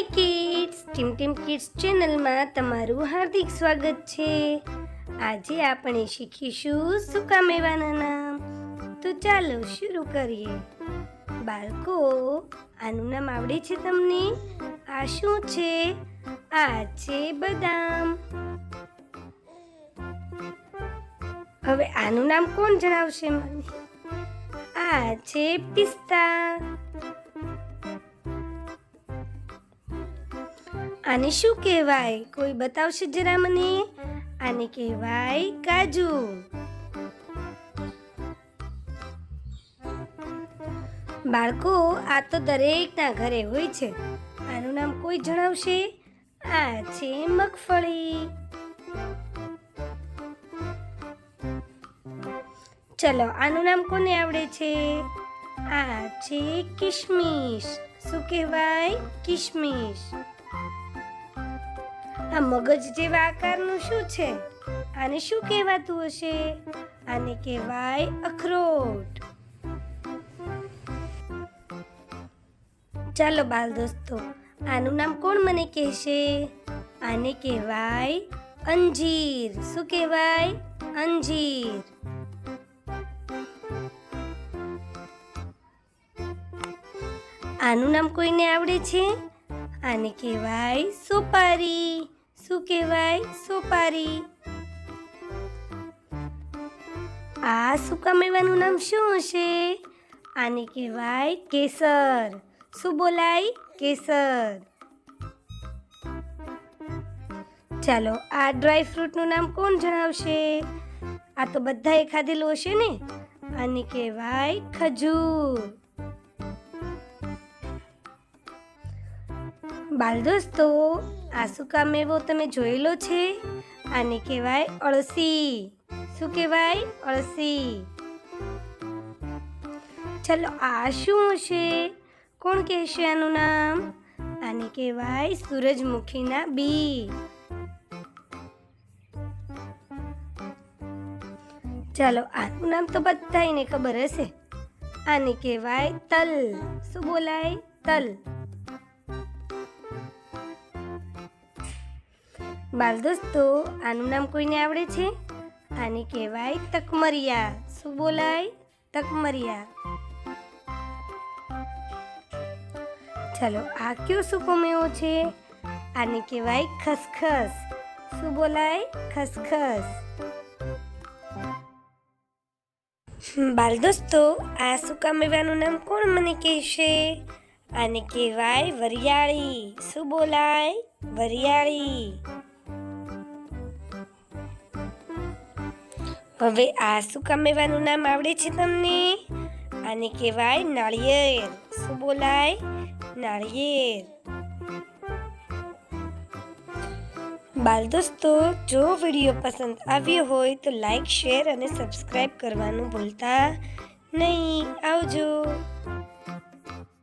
હાય kids, team kids ચેનલમાં તમારું હાર્દિક સ્વાગત છે। આજે આપણે શીખીશું સૂકા મેવાના નામ। તો ચાલો શરૂ કરીએ। બાળકો, આનું નામ આવડે છે તમને? આ શું છે? આ છે બદામ। હવે આનું નામ કોણ જણાવશે મને? આ છે પિસ્તા। આને શું કહેવાય? કોઈ બતાવશે જરા મને? આને કહેવાય કાજુ। બાળકો, આ તો દરેકના ઘરે હોય છે। આનું નામ કોઈ જણાવશે? આ છે મગફળી। ચલો, આનું નામ કોને આવડે છે? આ છે કિશમિશ। શું કહેવાય? કિશમિશ। આ મગજ જેવા આકારનું શું છે? આને શું કહેવાતું હશે? આને કહેવાય અખરોટ। ચાલો બાલ દોસ્તો, આનું નામ કોણ મને કહેશે? આને કહેવાય અંજીર। શું કહેવાય? અંજીર। આનું નામ કોઈને આવડે છે? આને કહેવાય સોપારી। શું કહેવાય? સોપારી। આ સૂકા મેવાનું નામ શું હશે? આને કહેવાય કેસર। શું બોલાય? કેસર। ચાલો, આ ડ્રાય ફ્રૂટનું નામ કોણ જણાવશે? આ તો બધાએ ખાધેલું હશે ને? આને કહેવાય ખજૂર। બાલ દોસ્તો, આ સૂકા મેવો તમે જોયેલો છે? આને કહેવાય અળસી। શું કહેવાય? અળસી। ચલો, આ શું હશે? કોણ કહેશે આનું નામ? આને કહેવાય સૂરજમુખીના બી। ચાલો, આનું નામ તો બધાને ખબર હશે। આને કહેવાય તલ। શું બોલાય? તલ। બાલ દોસ્તો, આનું નામ કોઈને આવડે છે? આને કહેવાય તકમરિયા। શું બોલાય? તકમરિયા। ચાલો, આ કયો સૂકો મેવો છે? આને કહેવાય ખસખસ। શું બોલાય? ખસખસ। બાલ દોસ્તો, આ સૂકા મેવાનું નામ કોણ મને કહેશે? આને કહેવાય વરિયાળી। શું બોલાય? વરિયાળી। હવે આ સૂકા મેવાનું નામ આવડે છે તમને? આને કહેવાય નાળિયેર। શું બોલાય? નાળિયેર। બાલ દોસ્તો, જો વિડીયો પસંદ આવ્યો હોય તો લાઈક, શેર અને સબસ્ક્રાઇબ કરવાનું ભૂલતા નહીં। આવજો।